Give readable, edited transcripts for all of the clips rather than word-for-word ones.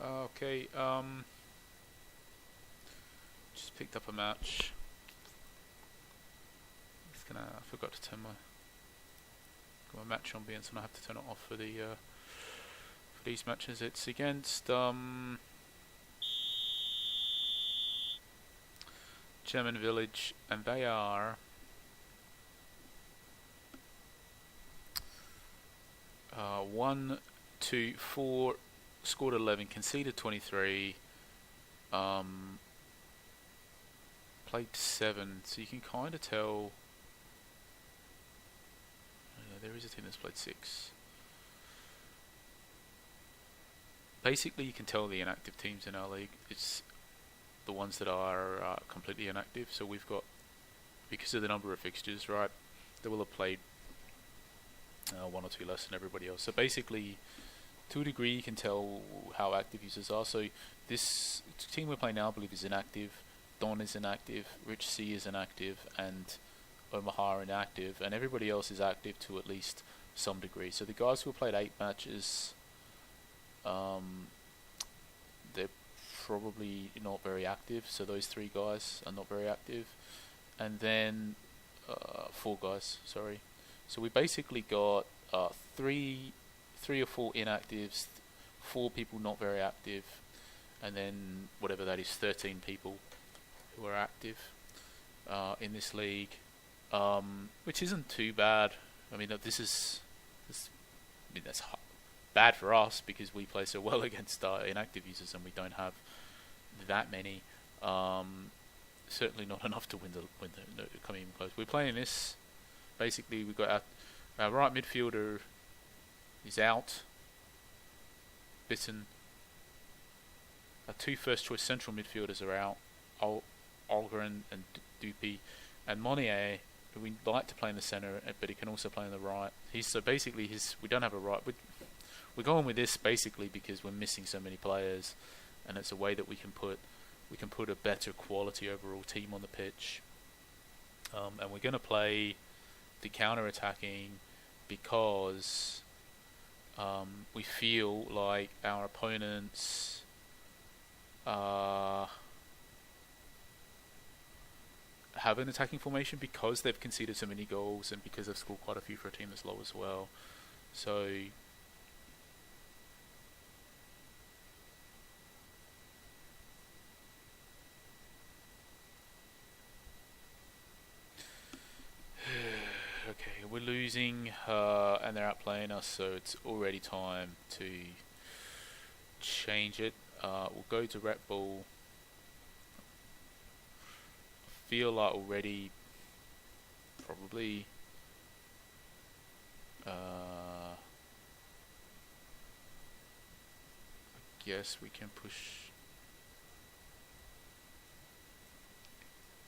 Okay, just picked up a match. I forgot to turn my match ambience, and I have to turn it off for these matches. It's against German Village, and they are 1, 2, 4, scored 11, conceded 23, played 7. So you can kind of tell. There is a team that's played 6. Basically, you can tell the inactive teams in our league. It's the ones that are completely inactive. So we've got, because of the number of fixtures, right, they will have played 1 or 2 less than everybody else. So basically, to a degree, you can tell how active users are. So this team we're playing now, I believe, is inactive. Don is inactive. Rich C is inactive, and Omaha are inactive, and everybody else is active to at least some degree. So the guys who have played 8 matches, they're probably not very active. So those 3 guys are not very active, and then 4 guys. Sorry. So we basically got 3 or 4 inactives, 4 people not very active, and then whatever that is, 13 people who are active in this league. Which isn't too bad. I mean, that's bad for us because we play so well against inactive users, and we don't have that many. Certainly not enough to win the coming even close. We're playing this. Basically, we've got our right midfielder is out, Bitten. Our 2 first choice central midfielders are out, Olgren and Dupi, and Monnier, who we like to play in the centre, but he can also play on the right. We don't have a right. We're going with this basically because we're missing so many players, and it's a way that we can put a better quality overall team on the pitch. And we're going to play the counter-attacking because we feel like our opponents have an attacking formation because they've conceded so many goals and because they've scored quite a few for a team that's low as well. So okay, we're losing and they're outplaying us, so it's already time to change it. We'll go to Red Bull. Feel like already probably I guess we can push.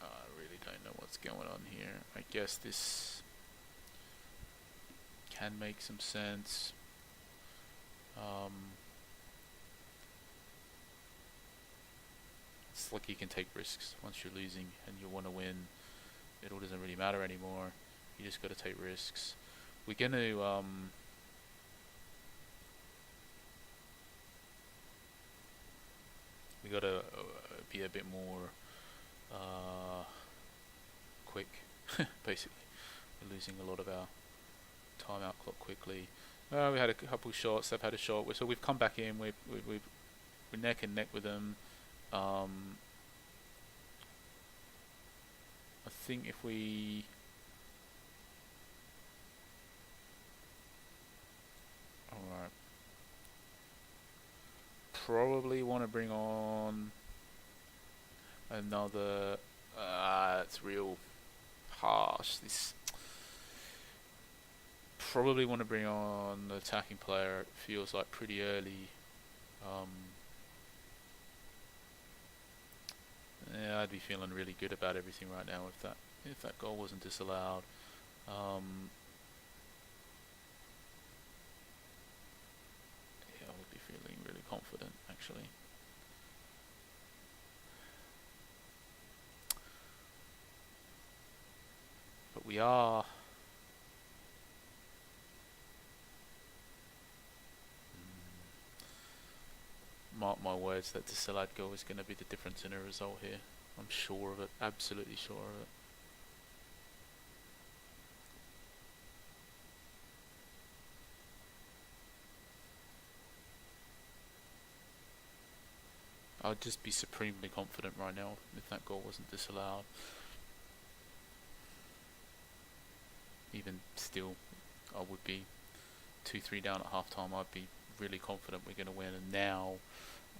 I really don't know what's going on here. I guess this can make some sense. It's like you can take risks once you're losing and you want to win. It all doesn't really matter anymore. You just got to take risks. We're going to we got to be a bit more quick. Basically, we're losing a lot of our timeout clock quickly. We had a couple shots. They've had a shot. So we've come back in. We're neck and neck with them. I think if we alright, probably want to bring on another it's real harsh. This probably want to bring on the attacking player. It feels like pretty early. Yeah, I'd be feeling really good about everything right now if that goal wasn't disallowed. Yeah, I would be feeling really confident actually. But we are mark my words that the Salad goal is going to be the difference in a result here. I'm sure of it, absolutely sure of it. I'd just be supremely confident right now if that goal wasn't disallowed. Even still, I would be 2-3 down at half time. I'd be really confident we're going to win, and now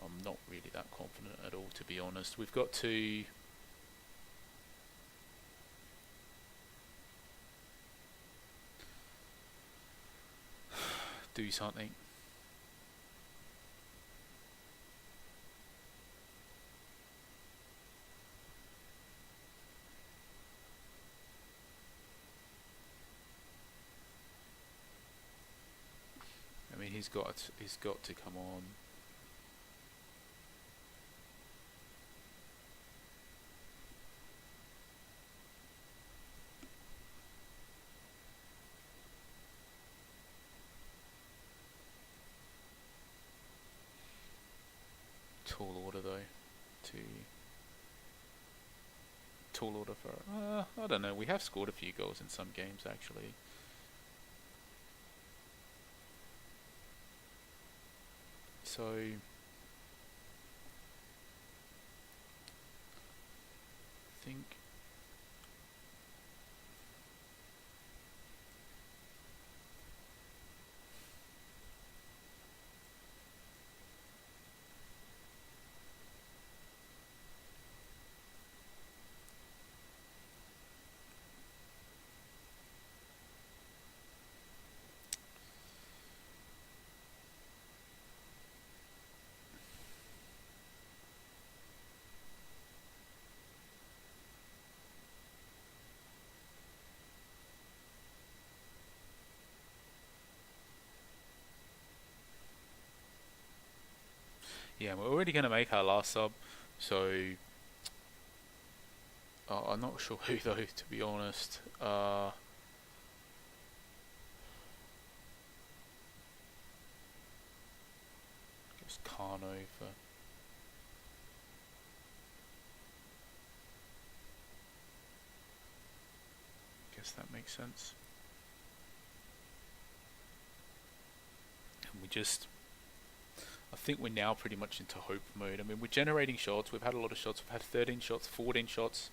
I'm not really that confident at all, to be honest. We've got to do something. I mean, he's got to come on. Tall order though. Tall order for. I don't know. We have scored a few goals in some games actually. So I think yeah, we're already going to make our last sub, so I'm not sure who though, to be honest. Guess Kano for. Guess that makes sense. And I think we're now pretty much into hope mode. I mean, we're generating shots. We've had a lot of shots. We've had 13 shots, 14 shots.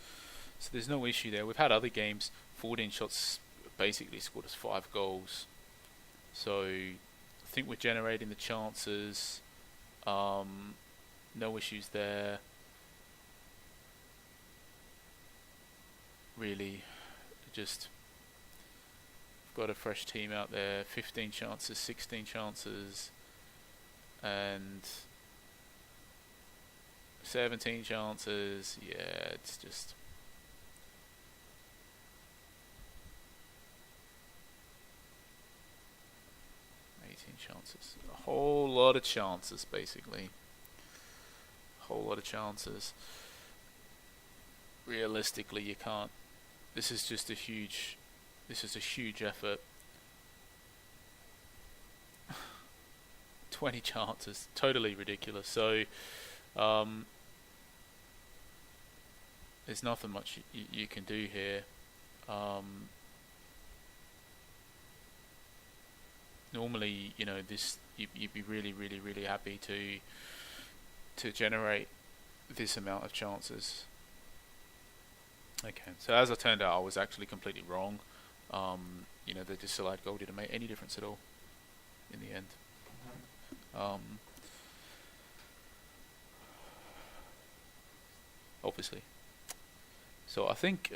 So there's no issue there. We've had other games, 14 shots basically scored us 5 goals. So I think we're generating the chances. No issues there. Really, just got a fresh team out there. 15 chances, 16 chances. And 17 chances. Yeah, it's just chances. A whole lot of chances, basically. A whole lot of chances. Realistically, you can't. This is just a huge. This is a huge effort. 20 chances, totally ridiculous. So there's nothing much you can do here. Normally, you know, this you'd be really, really, really happy to generate this amount of chances. Okay, so as I turned out, I was actually completely wrong. You know, the disallowed goal didn't make any difference at all in the end. Obviously. So I think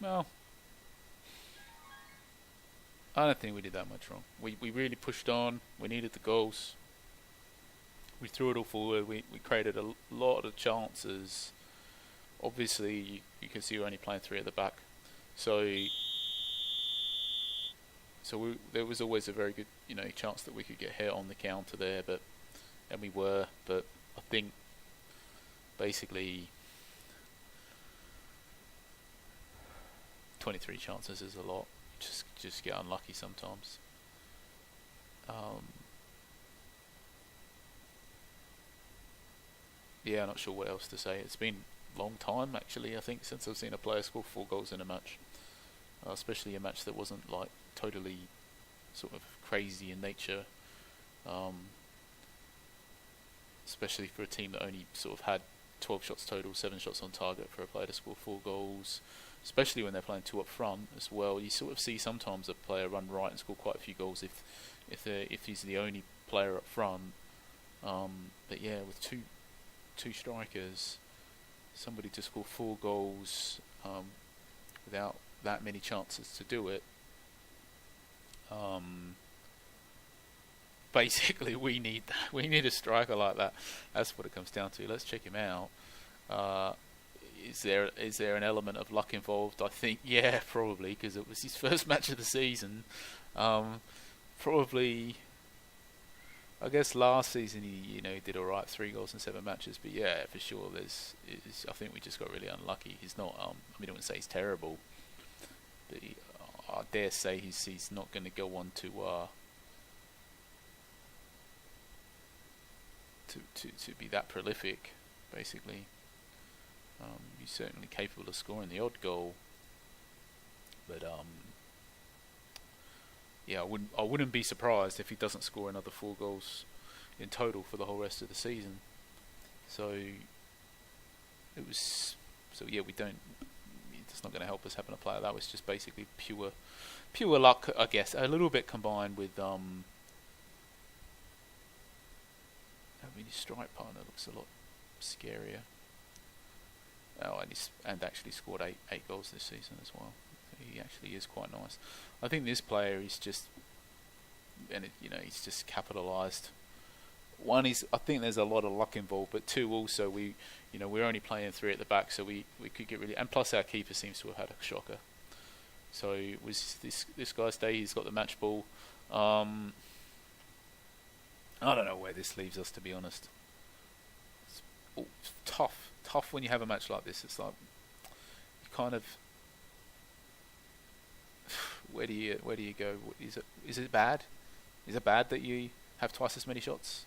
well, I don't think we did that much wrong. We really pushed on. We needed the goals. We threw it all forward. We created a lot of chances. Obviously, you can see we're only playing 3 at the back. So there was always a very good, you know, chance that we could get hit on the counter there, and we were. But I think basically 23 chances is a lot. just get unlucky sometimes. Yeah, not sure what else to say. It's been a long time actually, I think, since I've seen a player score 4 goals in a match, especially a match that wasn't like totally sort of crazy in nature. Especially for a team that only sort of had 12 shots total, 7 shots on target, for a player to score 4 goals, especially when they're playing 2 up front as well. You sort of see sometimes a player run right and score quite a few goals if he's the only player up front. But yeah, with two strikers, somebody to score 4 goals without that many chances to do it. Basically, we need a striker like that. That's what it comes down to. Let's check him out. Is there an element of luck involved? I think, yeah, probably, because it was his first match of the season. Probably, I guess last season he did all right, 3 goals in 7 matches. But yeah, for sure, I think we just got really unlucky. He's not. I wouldn't say he's terrible, but I dare say he's not going to go on to be that prolific, basically. He's certainly capable of scoring the odd goal, but yeah, I wouldn't be surprised if he doesn't score another 4 goals in total for the whole rest of the season. So yeah, we don't. It's not going to help us having a player. That was just basically pure luck, I guess. A little bit combined with his strike partner looks a lot scarier. Oh, and actually scored 8 goals this season as well. He actually is quite nice. I think this player is just, he's just capitalised. One is, I think there's a lot of luck involved, but 2 also we're only playing 3 at the back, so we could get really, and plus our keeper seems to have had a shocker. So it was this guy's day. He's got the match ball. I don't know where this leaves us, to be honest. It's tough when you have a match like this. It's like you kind of, where do you go? Is it bad? Is it bad that you have twice as many shots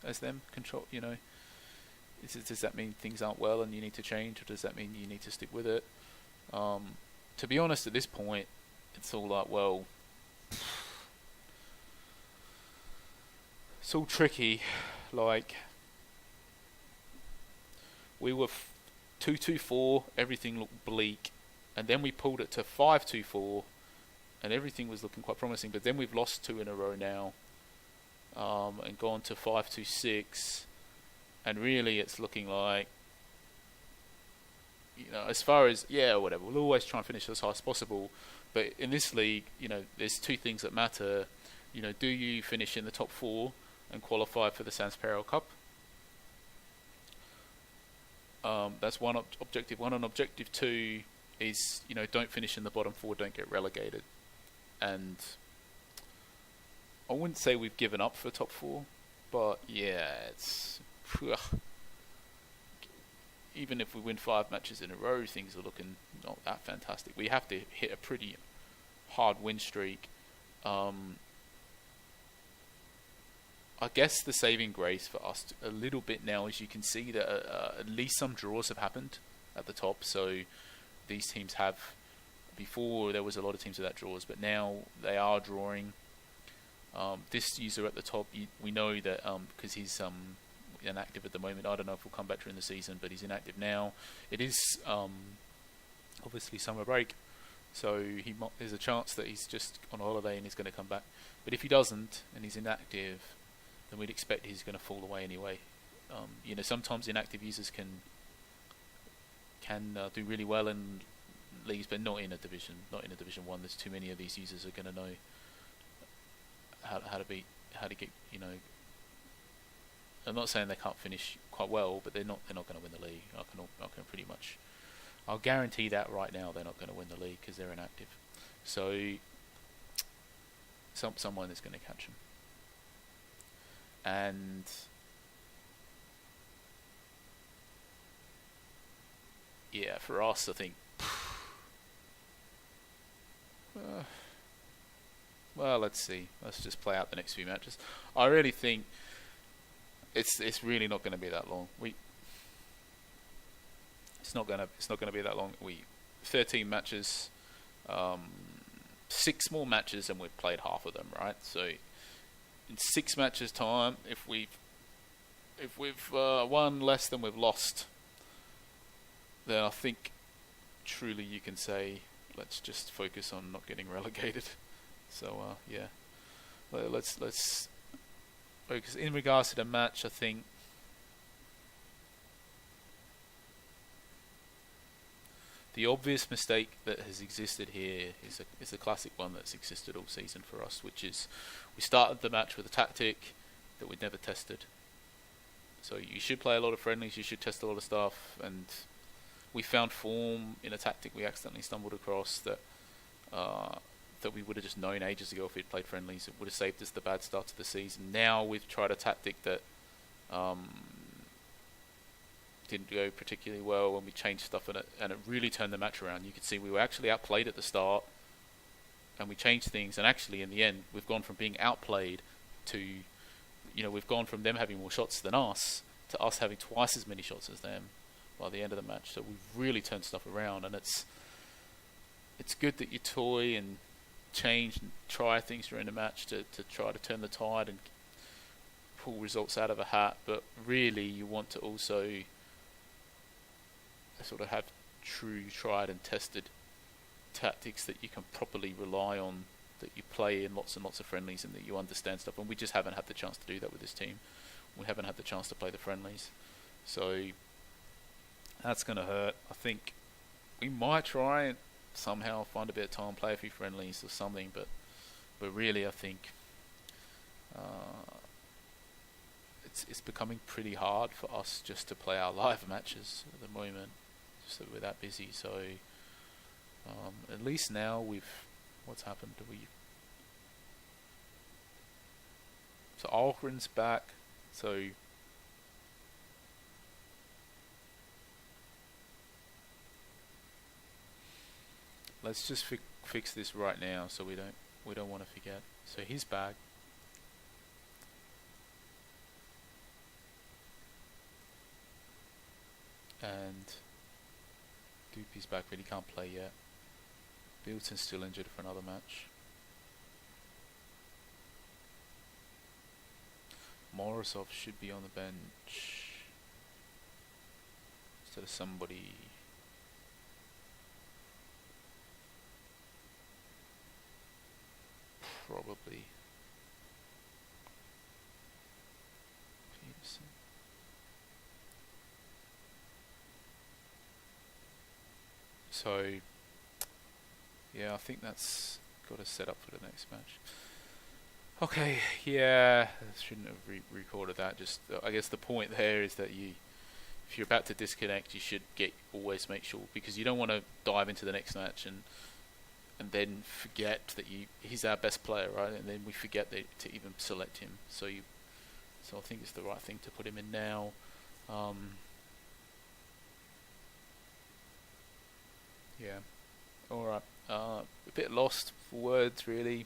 as them? Control, does that mean things aren't well and you need to change, or does that mean you need to stick with it? To be honest, at this point, it's all like, well, it's all tricky. Like, we were 2-2-4, everything looked bleak, and then we pulled it to 5-2-4, and everything was looking quite promising. But then we've lost 2 in a row now, and gone to 5-2-6, and really it's looking like, as far as, whatever, we'll always try and finish as high as possible. But in this league, there's 2 things that matter. Do you finish in the top 4 and qualify for the Sans Perel Cup? That's one objective 1, and objective 2 is, don't finish in the bottom 4, don't get relegated. And I wouldn't say we've given up for top 4, but yeah, it's even if we win 5 matches in a row, things are looking not that fantastic. We have to hit a pretty hard win streak. I guess the saving grace for us a little bit now is you can see that at least some draws have happened at the top. So these teams have, before there was a lot of teams without draws, but now they are drawing. This user at the top, we know that because he's inactive at the moment. I don't know if he'll come back during the season, but he's inactive now. It is obviously summer break, so there's a chance that he's just on holiday and he's going to come back. But if he doesn't and he's inactive, then we'd expect he's going to fall away anyway. Sometimes inactive users can do really well in leagues, but not in a Division 1. There's too many of these users are going to know how to get. I'm not saying they can't finish quite well, but they're not going to win the league. I'll guarantee that right now they're not going to win the league because they're inactive. So someone is going to catch them. And yeah, for us, I think well, let's see. Let's just play out the next few matches. I really think it's really not going to be that long. It's not gonna be that long. 13 matches, 6 more matches, and we've played half of them, right? So in 6 matches time, if we've won less than we've lost, then I think truly you can say let's just focus on not getting relegated. So yeah, let's focus. In regards to the match, I think the obvious mistake that has existed here is a classic one that's existed all season for us, which is we started the match with a tactic that we'd never tested. So you should play a lot of friendlies, you should test a lot of stuff, and we found form in a tactic we accidentally stumbled across that we would have just known ages ago if we'd played friendlies. It would have saved us the bad start to the season. Now we've tried a tactic that didn't go particularly well, and we changed stuff in it, and it really turned the match around. You could see we were actually outplayed at the start, and we changed things, and actually in the end we've gone from being outplayed to, we've gone from them having more shots than us to us having twice as many shots as them by the end of the match. So we've really turned stuff around, and it's good that you toy and change and try things during the match to try to turn the tide and pull results out of a hat, but really you want to also sort of have true tried and tested tactics that you can properly rely on, that you play in lots and lots of friendlies, and that you understand stuff. And we just haven't had the chance to do that with this team. We haven't had the chance to play the friendlies, so that's going to hurt. I think we might try and somehow find a bit of time, play a few friendlies or something, but really I think it's becoming pretty hard for us just to play our live matches at the moment, just that we're that busy. So at least now what's happened? So Algren's back, so let's just fix this right now, so we don't want to forget. So he's back. And Doopy's back, but he can't play yet. Bilton's still injured for another match. Morozov should be on the bench instead of somebody. Probably Peterson. So yeah, I think that's got us set up for the next match. Okay, yeah, I shouldn't have recorded that. Just I guess the point there is that if you're about to disconnect, you should always make sure, because you don't want to dive into the next match and then forget that he's our best player, right? And then we forget to even select him. So I think it's the right thing to put him in now. Yeah. All right. A bit lost for words, really.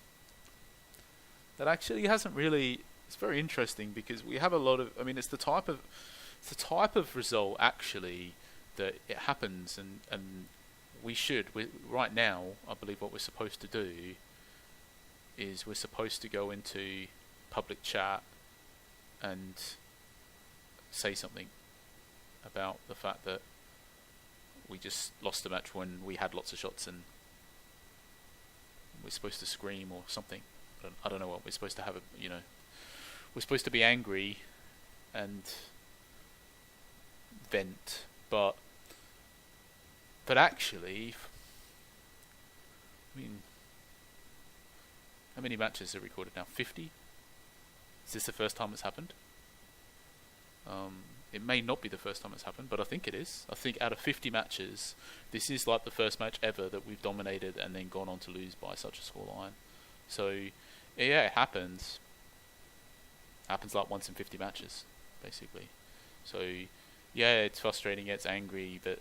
That actually hasn't really. It's very interesting because we have a lot of. I mean, it's the type of result actually that it happens, and right now, I believe what we're supposed to do is we're supposed to go into public chat and say something about the fact that we just lost the match when we had lots of shots, and we're supposed to scream or something. I don't know what we're supposed to have. We're supposed to be angry and vent, but actually, I mean, how many matches are recorded now? 50? Is this the first time it's happened? It may not be the first time it's happened, but I think it is. I think out of 50 matches, this is like the first match ever that we've dominated and then gone on to lose by such a scoreline. So, yeah, it happens. Happens like once in 50 matches, basically. So, yeah, it's frustrating, it's angry, but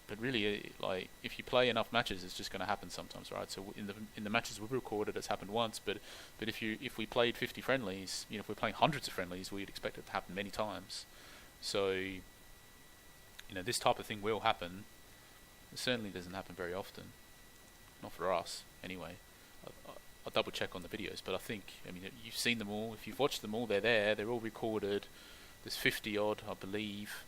but really, like, if you play enough matches, it's just going to happen sometimes, right? So in the matches we've recorded, it's happened once, but if we played 50 friendlies, you know, if we're playing hundreds of friendlies, we'd expect it to happen many times. So, you know, this type of thing will happen. It certainly doesn't happen very often, not for us anyway. I'll double check on the videos, but I mean, you've seen them all. If you've watched them all, they're there. They're all recorded. There's 50 odd, I believe.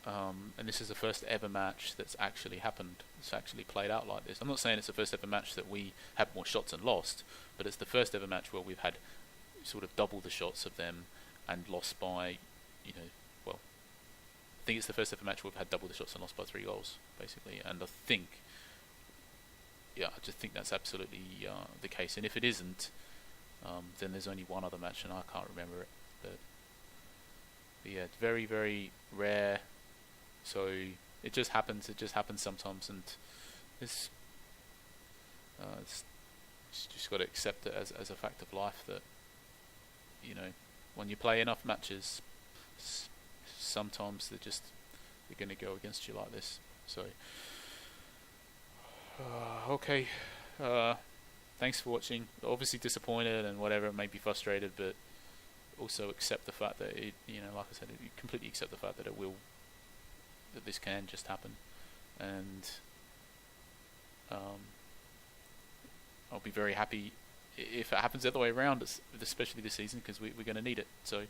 And this is the first ever match that's actually happened. It's actually played out like this. I'm not saying it's the first ever match that we had more shots and lost, but it's the first ever match where we've had sort of double the shots of them and lost by, you know, well, I think it's the first ever match where we've had double the shots and lost by 3 goals, basically. And I think, yeah, I just think that's absolutely the case. And if it isn't, then there's only one other match, and I can't remember it. But yeah, it's very, very rare. So it just happens. It just happens sometimes, and it's just got to accept it as a fact of life that, you know, when you play enough matches, sometimes they're going to go against you like this. So okay, thanks for watching. Obviously disappointed and whatever, maybe frustrated, but also accept the fact that it, you know, like I said, you completely accept the fact that that this can just happen, and I'll be very happy if it happens the other way around, especially this season, because we're going to need it. So,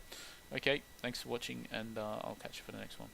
okay, thanks for watching, and I'll catch you for the next one.